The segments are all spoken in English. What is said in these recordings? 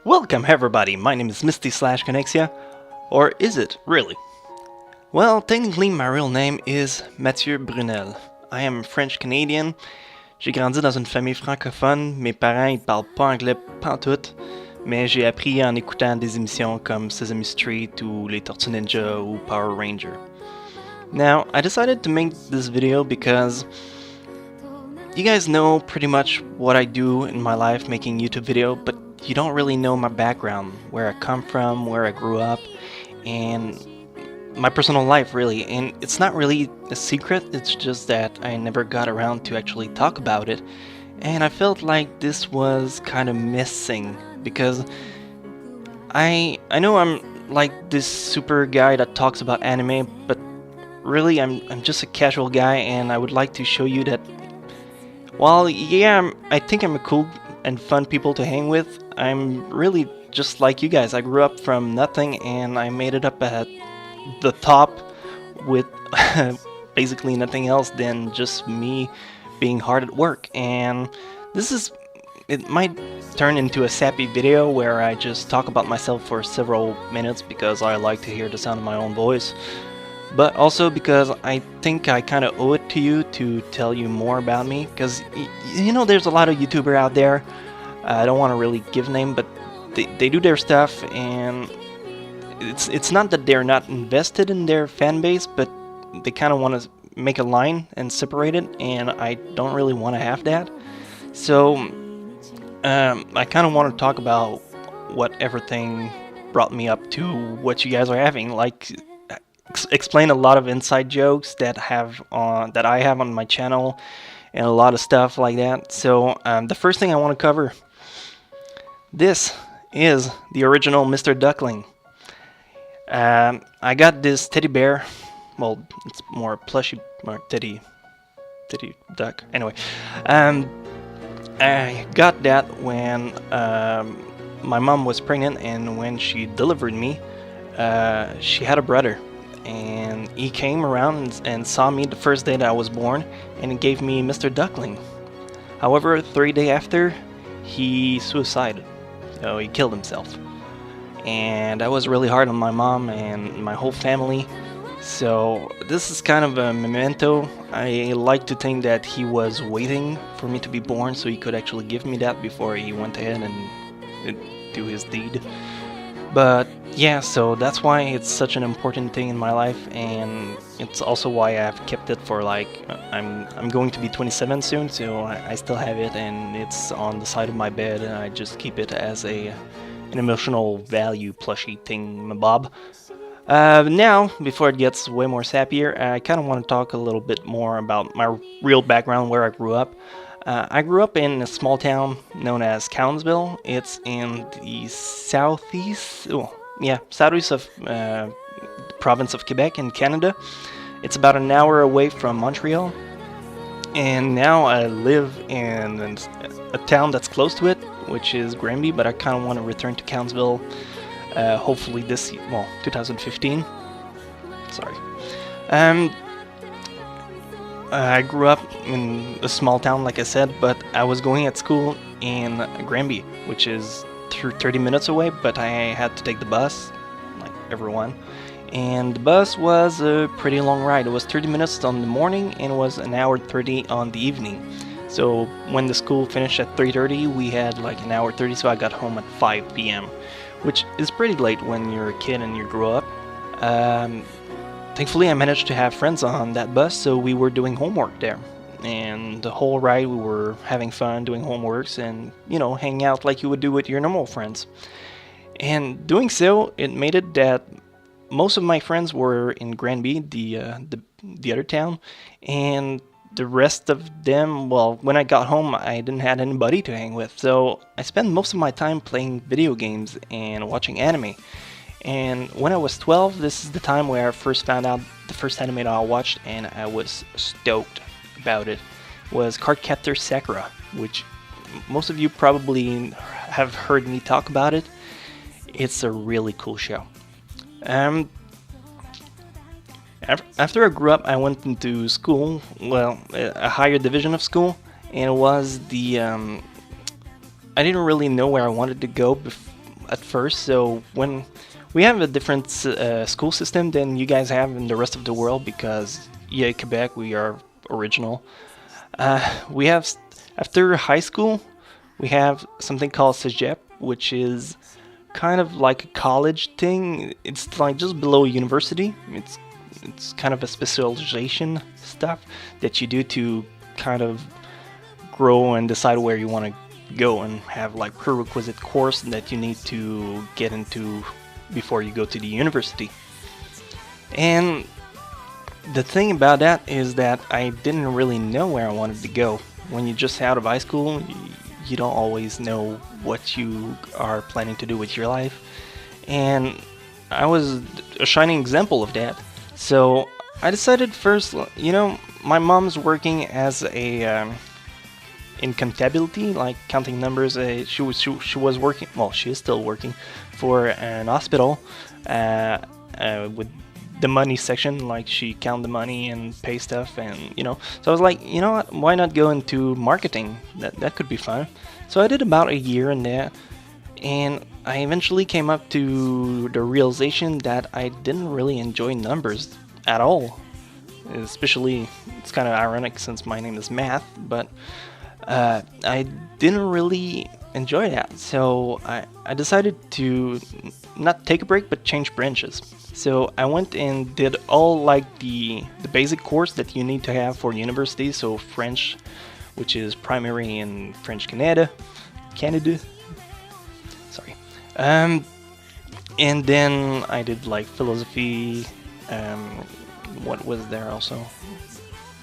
Welcome everybody, my name is Misty slash Connexia, or is it really? Well, technically my real name is Mathieu Brunel. I am French Canadian. J'ai grandi dans une famille francophone, mes parents ils parlent pas anglais pantoute, mais j'ai appris en écoutant des émissions comme Sesame Street ou les Tortues Ninja ou Power Ranger. Now, I decided to make this video because you guys know pretty much what I do in my life making YouTube video, but you don't really know my background, where I come from, where I grew up, and my personal life really. And it's not really a secret, it's just that I never got around to actually talk about it, and I felt like this was kind of missing because I know I'm like this super guy that talks about anime, but really I'm just a casual guy, and I would like to show you that while yeah, I think I'm a cool and fun people to hang with, I'm really just like you guys. I grew up from nothing and I made it up at the top with basically nothing else than just me being hard at work. And it might turn into a sappy video where I just talk about myself for several minutes because I like to hear the sound of my own voice, but also because I think I kind of owe it to you to tell you more about me, because you know there's a lot of YouTuber out there. I don't want to really give name, but they do their stuff, and it's not that they're not invested in their fan base, but they kind of want to make a line and separate it, and I don't really want to have that. So I kind of want to talk about what everything brought me up to what you guys are having, like explain a lot of inside jokes that I have on my channel and a lot of stuff like that. So the first thing I want to cover, this is the original Mr. Duckling. I got this teddy bear, well it's more plushy, more teddy duck. Anyway, I got that when my mom was pregnant, and when she delivered me, she had a brother. And he came around and saw me the first day that I was born, and he gave me Mr. Duckling. However, 3 days after, he suicided. So he killed himself. And that was really hard on my mom and my whole family. So this is kind of a memento. I like to think that he was waiting for me to be born so he could actually give me that before he went ahead and do his deed. But yeah, so that's why it's such an important thing in my life, and it's also why I've kept it for like I'm going to be 27 soon, so I still have it, and it's on the side of my bed, and I just keep it as an emotional value plushie thing, Bob. Now, before it gets way more sappier, I kind of want to talk a little bit more about my real background, where I grew up. I grew up in a small town known as Cowansville. It's in the southeast of the province of Quebec in Canada. It's about an hour away from Montreal. And now I live in a town that's close to it, which is Granby, but I kind of want to return to Cowansville, hopefully 2015. Sorry. I grew up in a small town, like I said, but I was going at school in Granby, which is 30 minutes away, but I had to take the bus, like everyone. And the bus was a pretty long ride. It was 30 minutes on the morning, and it was an hour 30 on the evening. So when the school finished at 3:30, we had like an hour 30, so I got home at 5 p.m., which is pretty late when you're a kid and you grow up. Thankfully, I managed to have friends on that bus, so we were doing homework there. And the whole ride, we were having fun doing homeworks and, you know, hanging out like you would do with your normal friends. And doing so, it made it that most of my friends were in Granby, the other town, and the rest of them, well, when I got home, I didn't have anybody to hang with. So I spent most of my time playing video games and watching anime. And when I was 12, this is the time where I first found out the first anime that I watched, and I was stoked about it. Was Cardcaptor Sakura, which most of you probably have heard me talk about it. It's a really cool show. After I grew up, I went into school, well, a higher division of school, and it was the I didn't really know where I wanted to go at first. So when we have a different school system than you guys have in the rest of the world, because yeah, Quebec, we are original. We have after high school, we have something called Cégep, which is kind of like a college thing. It's like just below university. It's kind of a specialization stuff that you do to kind of grow and decide where you want to go, and have like prerequisite course that you need to get into before you go to the university. And the thing about that is that I didn't really know where I wanted to go. When you're just out of high school, you don't always know what you are planning to do with your life. And I was a shining example of that. So I decided first, my mom's working as a in contability, like counting numbers. She was working, well, she is still working for an hospital with the money section, like she count the money and pay stuff, and So I was like, you know what? Why not go into marketing? That could be fun. So I did about a year in there, and I eventually came up to the realization that I didn't really enjoy numbers at all. Especially, it's kind of ironic since my name is Math, but I didn't really enjoy that. So I decided to not take a break, but change branches. So I went and did all like the basic course that you need to have for university. So French, which is primary in French Canada. Sorry. And then I did like philosophy. What was there also?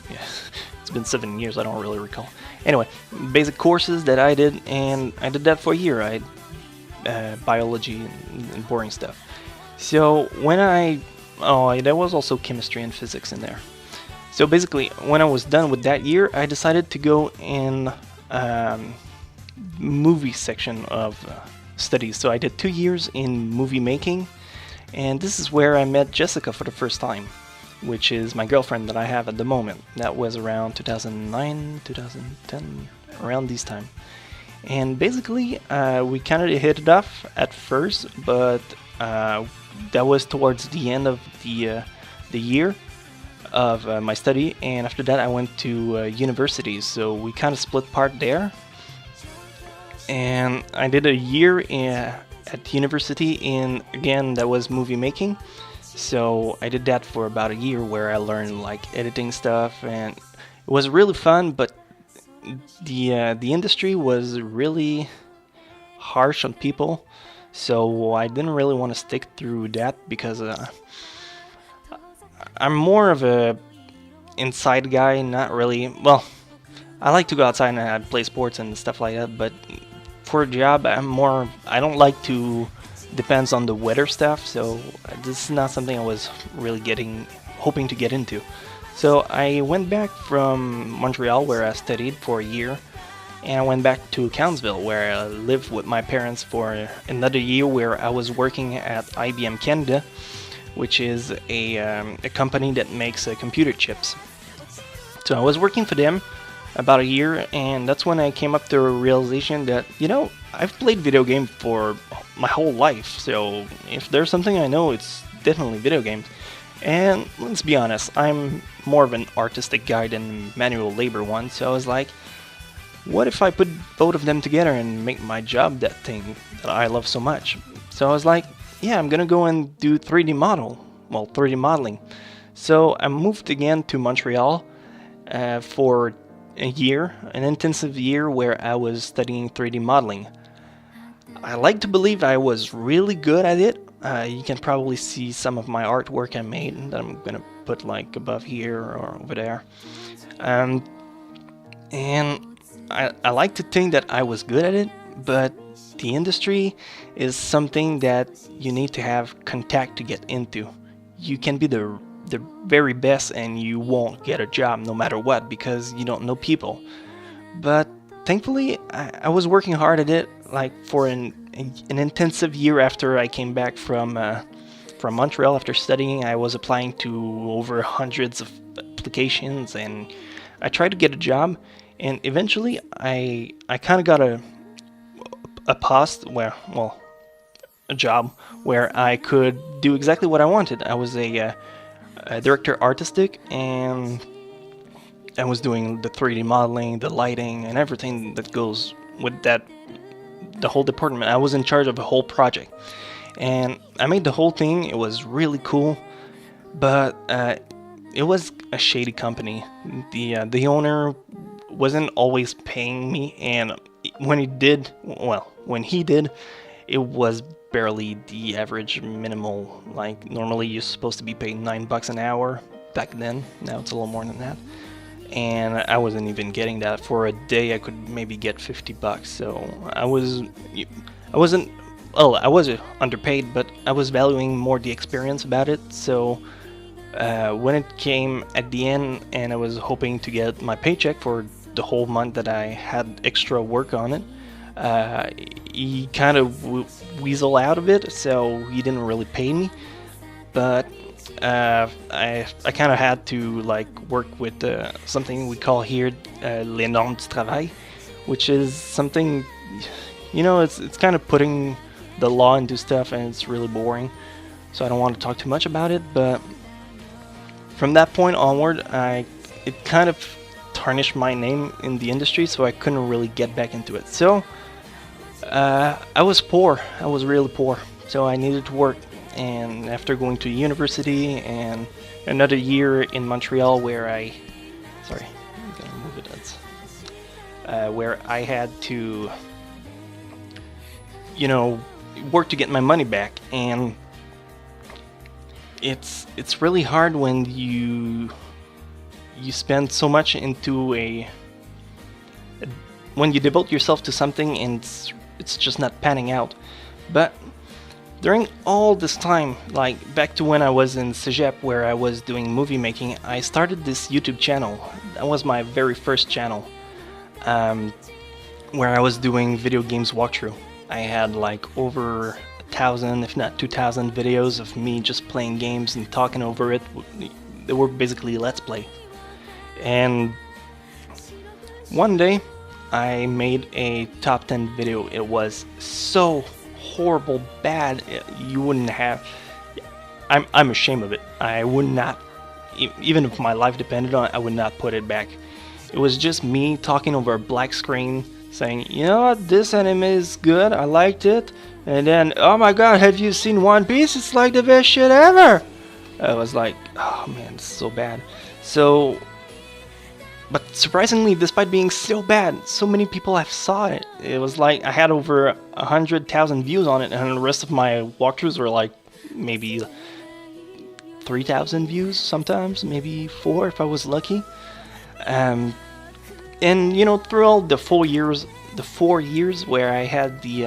Yeah, it's been 7 years. I don't really recall. Anyway, basic courses that I did, and I did that for a year. I biology and boring stuff. So when there was also chemistry and physics in there. So basically, when I was done with that year, I decided to go in movie section of studies. So I did 2 years in movie making, and this is where I met Jessica for the first time, which is my girlfriend that I have at the moment. That was around 2009, 2010, around this time. And basically, we kind of hit it off at first, but that was towards the end of the year of my study, and after that I went to university, so we kind of split part there. And I did a year at university in, again, that was movie making. So I did that for about a year, where I learned like editing stuff, and it was really fun. But the industry was really harsh on people, so I didn't really want to stick through that, because I'm more of a inside guy. Not really. Well, I like to go outside and play sports and stuff like that, but for a job, I don't like to depends on the weather stuff, so this is not something I was really hoping to get into. So I went back from Montreal, where I studied for a year, and I went back to Cowansville, where I lived with my parents for another year, where I was working at IBM Canada, which is a company that makes computer chips. So I was working for them about a year, and that's when I came up to a realization that, I've played video games for my whole life, so if there's something I know, it's definitely video games. And let's be honest, I'm more of an artistic guy than manual labor one, so I was like, what if I put both of them together and make my job that thing that I love so much? So I was like, yeah, I'm gonna go and do 3D modeling. So I moved again to Montreal for a year, an intensive year, where I was studying 3D modeling. I like to believe I was really good at it. You can probably see some of my artwork I made that I'm gonna put like above here or over there. And I like to think that I was good at it, but the industry is something that you need to have contact to get into. You can be the very best and you won't get a job no matter what, because you don't know people. But thankfully, I was working hard at it, like for an intensive year after I came back from Montreal after studying. I was applying to over hundreds of applications, and I tried to get a job. And eventually, I kind of got a post where, well, a job where I could do exactly what I wanted. I was a director artistic, and I was doing the 3D modeling, the lighting, and everything that goes with that, the whole department. I was in charge of the whole project, and I made the whole thing. It was really cool, but it was a shady company. The owner wasn't always paying me, and when he did, it was barely the average minimal. Like, normally you're supposed to be paid $9 an hour back then. Now it's a little more than that, and I wasn't even getting that. For a day I could maybe get $50. So I wasn't, well, I was underpaid, but I was valuing more the experience about it. So when it came at the end and I was hoping to get my paycheck for the whole month that I had extra work on it, he kind of weasel out of it, so he didn't really pay me. But I kind of had to like work with something we call here les normes du travail, which is something, you know, it's kind of putting the law into stuff, and it's really boring. So I don't want to talk too much about it. But from that point onward, it kind of tarnished my name in the industry, so I couldn't really get back into it. So I was poor. I was really poor. So I needed to work. And after going to university and another year in Montreal, where I'm gonna move it. Where I had to, you know, work to get my money back, and it's really hard when you spend so much into when you devote yourself to something and it's just not panning out. But during all this time, like back to when I was in Cégep, where I was doing movie making, I started this YouTube channel. That was my very first channel, where I was doing video games walkthrough. I had like over 1,000, if not 2,000 videos of me just playing games and talking over it. They were basically Let's Play. And one day, I made a top 10 video. It was so horrible, bad, you wouldn't have. I'm ashamed of it. I would not, even if my life depended on it, I would not put it back. It was just me talking over a black screen, saying, you know what, this anime is good, I liked it, and then, oh my god, have you seen One Piece? It's like the best shit ever. I was like, oh man, it's so bad. So, but surprisingly, despite being so bad, so many people have saw it. It was like I had over 100,000 views on it, and the rest of my walkthroughs were like maybe 3,000 views, sometimes maybe 4 if I was lucky. And you know, through all the 4 years where I had the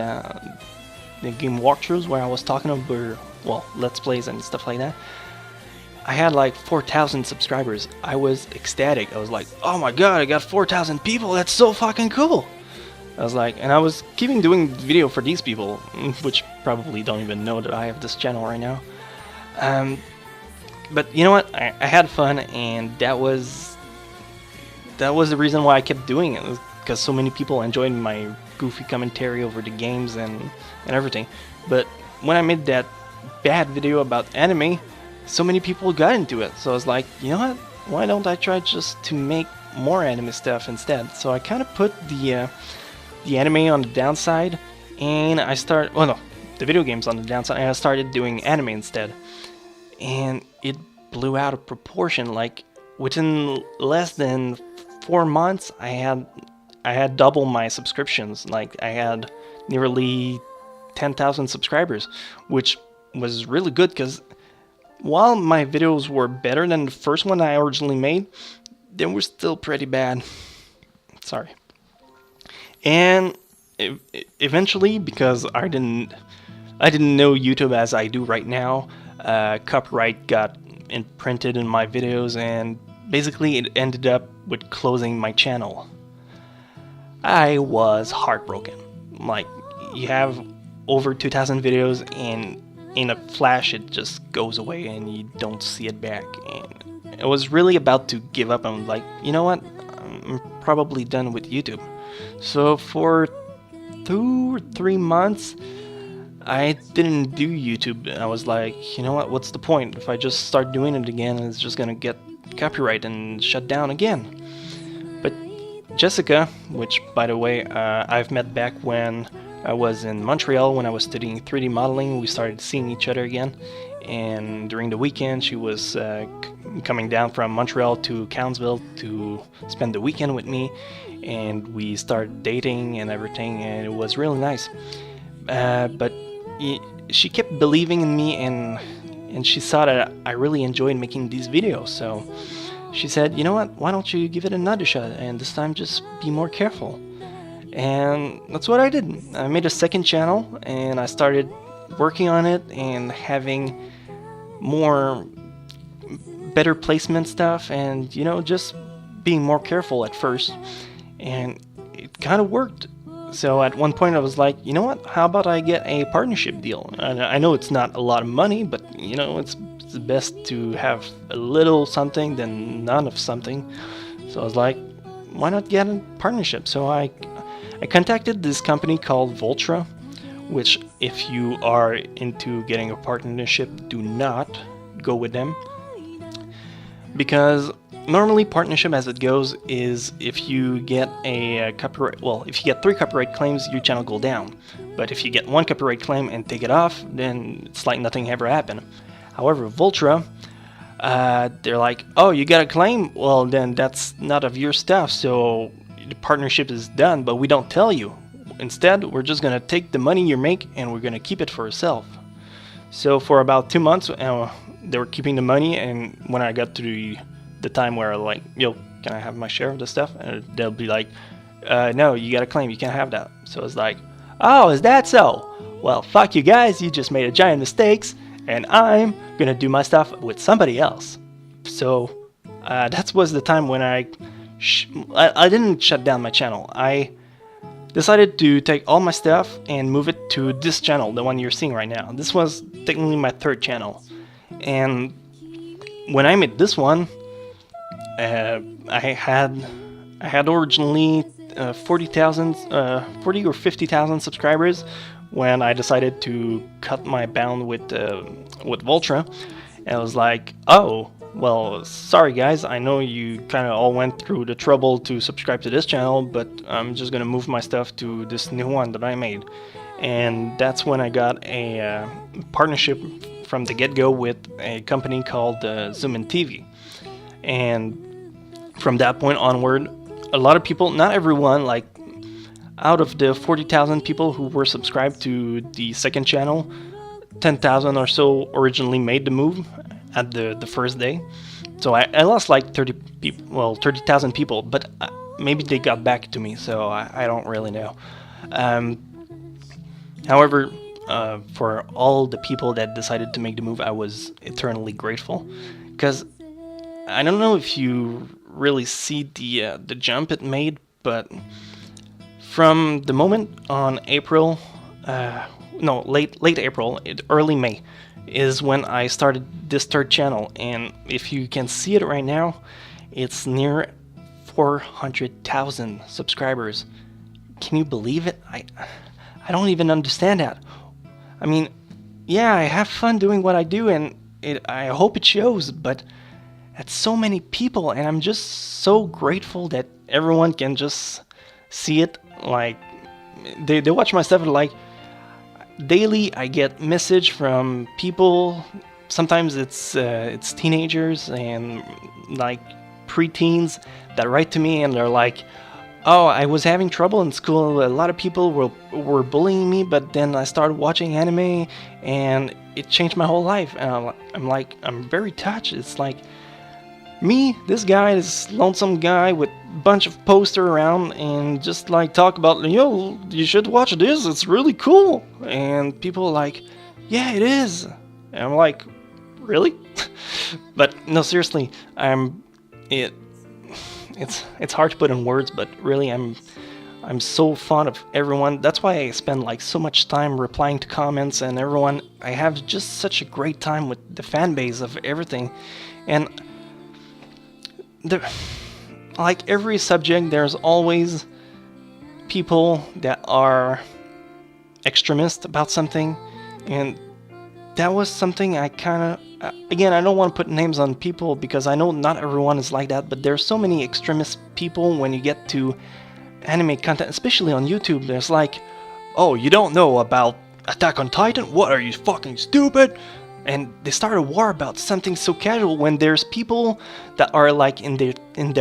game walkthroughs, where I was talking over, well, Let's Plays and stuff like that, I had like 4,000 subscribers. I was ecstatic. I was like, oh my god, I got 4,000 people, that's so fucking cool. I was like, and I was keeping doing video for these people, which probably don't even know that I have this channel right now. But you know what, I had fun, and that was the reason why I kept doing it, because so many people enjoyed my goofy commentary over the games and everything. But when I made that bad video about anime, so many people got into it. So I was like, you know what, why don't I try just to make more anime stuff instead? So I kind of put the anime on the downside, and I started, well no, the video games on the downside, and I started doing anime instead. And it blew out of proportion. Like within less than 4 months, I had double my subscriptions. Like I had nearly 10,000 subscribers, which was really good, because while my videos were better than the first one I originally made, they were still pretty bad. Sorry. And eventually, because I didn't know YouTube as I do right now, copyright got imprinted in my videos, and basically it ended up with closing my channel. I was heartbroken. Like, you have over 2,000 videos, and in a flash it just goes away and you don't see it back. And I was really about to give up. I'm like, you know what, I'm probably done with YouTube. So for 2 or 3 months, I didn't do YouTube. I was like, you know what? What's the point? If I just start doing it again, it's just gonna get copyright and shut down again. But Jessica, which by the way, I've met back when I was in Montreal when I was studying 3D modeling. We started seeing each other again, and during the weekend she was coming down from Montreal to Cowansville to spend the weekend with me, and we started dating and everything, and it was really nice. But she kept believing in me, and she saw that I really enjoyed making these videos, so she said, you know what, why don't you give it another shot, and this time just be more careful. And that's what I did. I made a second channel, and I started working on it and having more better placement stuff, and you know, just being more careful at first, and it kind of worked. So at one point I was like, you know what, how about I get a partnership deal? I know it's not a lot of money, but you know, it's best to have a little something than none of something. So I was like, why not get a partnership? So I contacted this company called Voltra, which if you are into getting a partnership, do not go with them. Because normally partnership as it goes is if you get a copyright, well, if you get 3 copyright claims, your channel go down. But if you get 1 copyright claim and take it off, then it's like nothing ever happened. However, Voltra, they're like, oh, you got a claim? Well, then that's not of your stuff, so the partnership is done, but we don't tell you. Instead, we're just gonna take the money you make and we're gonna keep it for ourselves. So for about 2 months, they were keeping the money, and when I got to the time where like, yo, can I have my share of the stuff? And they'll be like, no, you got a claim, you can't have that. So it's like, oh, is that so? Well, fuck you guys, you just made a giant mistakes, and I'm gonna do my stuff with somebody else. So that was the time when I didn't shut down my channel. I decided to take all my stuff and move it to this channel, the one you're seeing right now. This was technically my 3rd channel. And when I made this one, I had originally 40 or 50,000 subscribers when I decided to cut my bound with Voltra. And I was like, oh, well, sorry guys, I know you kind of all went through the trouble to subscribe to this channel, but I'm just gonna move my stuff to this new one that I made. And that's when I got a partnership from the get-go with a company called Zoom TV. And from that point onward, a lot of people, not everyone, like out of the 40,000 people who were subscribed to the second channel, 10,000 or so originally made the move at the first day. So I lost like 30,000 people, but maybe they got back to me, so I don't really know. However, for all the people that decided to make the move, I was eternally grateful, because I don't know if you really see the jump it made, but from the moment on April, late April, early May, is when I started this 3rd channel, and if you can see it right now, it's near 400,000 subscribers. Can you believe it? I don't even understand that. I mean, yeah, I have fun doing what I do, and I hope it shows, but that's so many people, and I'm just so grateful that everyone can just see it. Like, they watch my stuff, and like, daily I get message from people. Sometimes it's teenagers and like preteens that write to me, and they're like, oh, I was having trouble in school, a lot of people were bullying me, but then I started watching anime and it changed my whole life. And I'm very touched. It's like, me, this guy, this lonesome guy with a bunch of poster around, and just like talk about, yo, you should watch this, it's really cool. And people are like, yeah, it is. And I'm like, really? But no, seriously, it's hard to put in words, but really I'm so fond of everyone. That's why I spend like so much time replying to comments and everyone. I have just such a great time with the fan base of everything. And like every subject, there's always people that are extremist about something, and that was something I kind of, again, I don't want to put names on people because I know not everyone is like that, but there's so many extremist people when you get to anime content, especially on YouTube. There's like, oh, you don't know about Attack on Titan? What, are you fucking stupid? And they start a war about something so casual when there's people that are like in their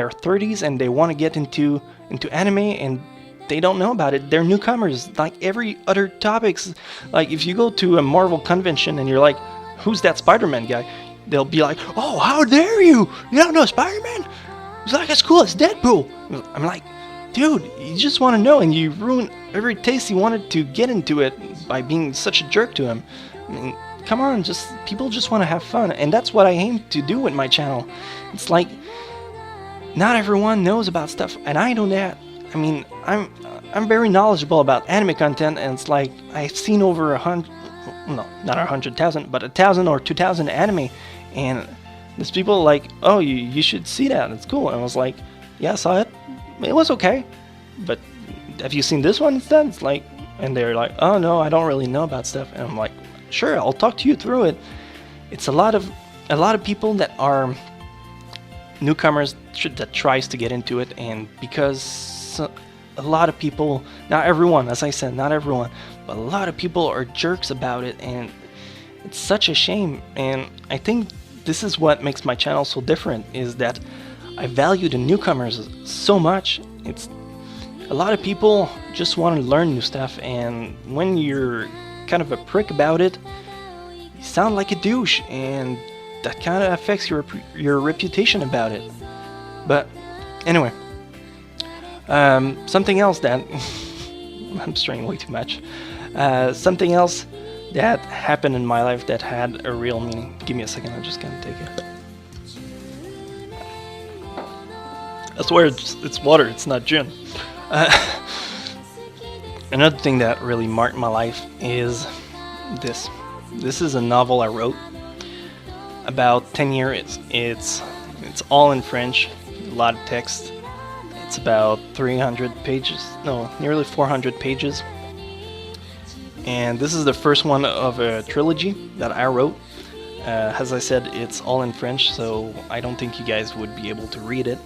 30s and they want to get into anime and they don't know about it. They're newcomers, like every other topics. Like if you go to a Marvel convention and you're like, who's that Spider-Man guy? They'll be like, oh, how dare you? You don't know Spider-Man? He's like as cool as Deadpool. I'm like, dude, you just want to know, and you ruin every taste he wanted to get into it by being such a jerk to him. I mean, come on, people just want to have fun, and that's what I aim to do with my channel. It's like, not everyone knows about stuff, and I know that. I mean, I'm very knowledgeable about anime content, and it's like, I've seen over 100, no, not 100,000, but 1,000 or 2,000 anime, and there's people like, oh, you should see that, it's cool. And I was like, yeah, I saw it. It was okay, but have you seen this one instead? It's like, and they're like, oh no, I don't really know about stuff. And I'm like, sure, I'll talk to you through it. It's a lot of people that are newcomers that tries to get into it, and because a lot of people, not everyone, as I said, not everyone, but a lot of people are jerks about it, and it's such a shame. And I think this is what makes my channel so different, is that I value the newcomers so much. It's a lot of people just want to learn new stuff, and when you're kind of a prick about it, you sound like a douche, and that kind of affects your reputation about it. But anyway, something else that I'm straying way too much. Something else that happened in my life that had a real meaning. Give me a second, I'm just gonna take it. I swear it's water, it's not gin. Another thing that really marked my life is this. This is a novel I wrote about 10 years. It's all in French, a lot of text. It's about 300 pages, no, nearly 400 pages. And this is the first one of a trilogy that I wrote. As I said, it's all in French, so I don't think you guys would be able to read it,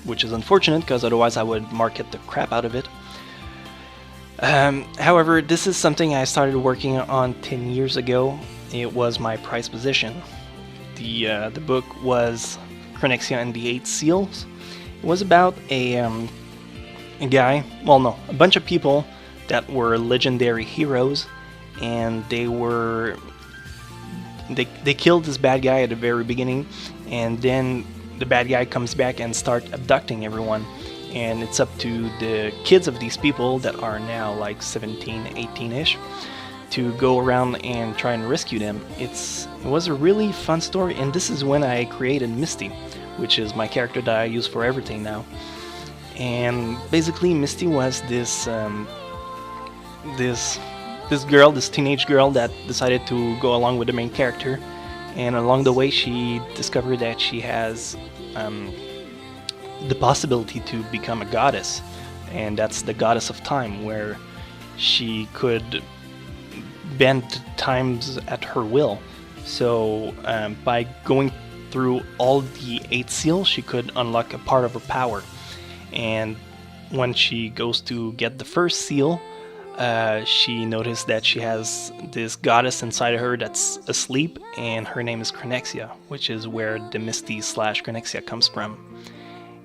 which is unfortunate because otherwise I would market the crap out of it. However, this is something I started working on 10 years ago. It was my prized possession. The book was Cronexia and the 8 Seals. It was about a guy, well no, a bunch of people that were legendary heroes, and they killed this bad guy at the very beginning, and then the bad guy comes back and starts abducting everyone, and it's up to the kids of these people that are now like 17, 18-ish to go around and try and rescue them. It was a really fun story, and this is when I created Misty, which is my character that I use for everything now. And basically Misty was this teenage girl that decided to go along with the main character, and along the way she discovered that she has the possibility to become a goddess, and that's the goddess of time, where she could bend times at her will. So by going through all the 8 seals, she could unlock a part of her power. And when she goes to get the first seal, she noticed that she has this goddess inside of her that's asleep, and her name is Cronexia, which is where the Misty / Cronexia comes from.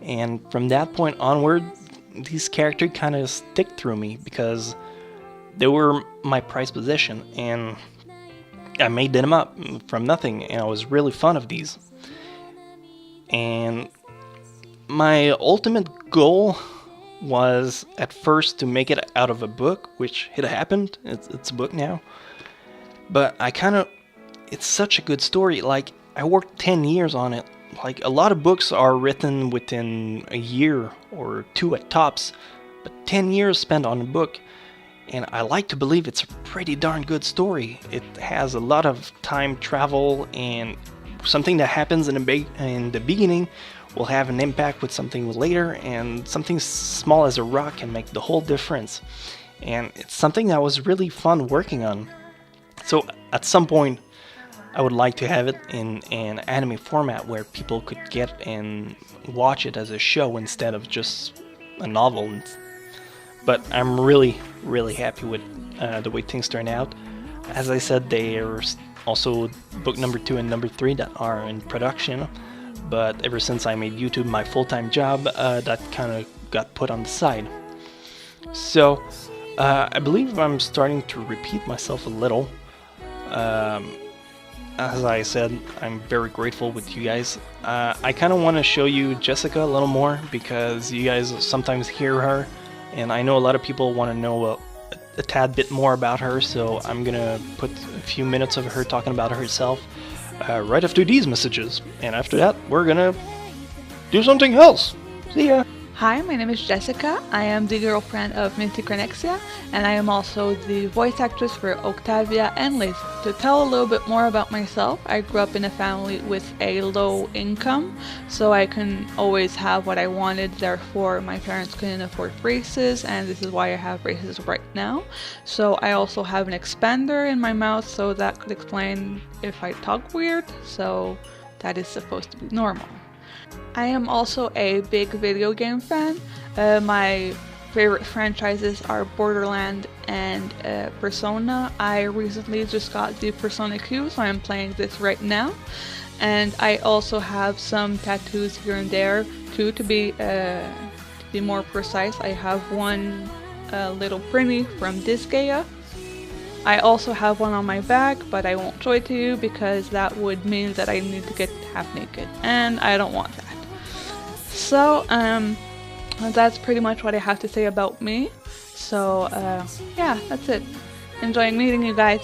And from that point onward, these characters kind of stick through me because they were my prized possession, and I made them up from nothing, and I was really fond of these. And my ultimate goal was at first to make it out of a book, which it happened. It's a book now. But it's such a good story. Like, I worked 10 years on it. Like, a lot of books are written within a year or 2 at tops, but 10 years spent on a book. And I like to believe it's a pretty darn good story. It has a lot of time travel, and something that happens in the beginning will have an impact with something later, and something small as a rock can make the whole difference. and it's something that was really fun working on. So at some point, I would like to have it in an anime format where people could get and watch it as a show instead of just a novel. But I'm really, really happy with the way things turned out. As I said, there's also book number 2 and number 3 that are in production. But ever since I made YouTube my full-time job, that kind of got put on the side. So I believe I'm starting to repeat myself a little. As I said, I'm very grateful with you guys. I kind of want to show you Jessica a little more because you guys sometimes hear her, and I know a lot of people want to know a tad bit more about her, so I'm gonna put a few minutes of her talking about herself right after these messages, and after that we're gonna do something else. See ya! Hi, my name is Jessica. I am the girlfriend of Misty and I am also the voice actress for Octavia and Liz. To tell a little bit more about myself, I grew up in a family with a low income, so I couldn't always have what I wanted, therefore my parents couldn't afford braces, and this is why I have braces right now. So I also have an expander in my mouth, so that could explain if I talk weird, so that is supposed to be normal. I am also a big video game fan. My favorite franchises are Borderlands and Persona. I recently just got the Persona Q, so I'm playing this right now. And I also have some tattoos here and there too, to be more precise. I have one little printy from Disgaea. I also have one on my back, but I won't show it to you because that would mean that I need to get half naked, and I don't want that. So, that's pretty much what I have to say about me. So, yeah, that's it. Enjoying meeting you guys.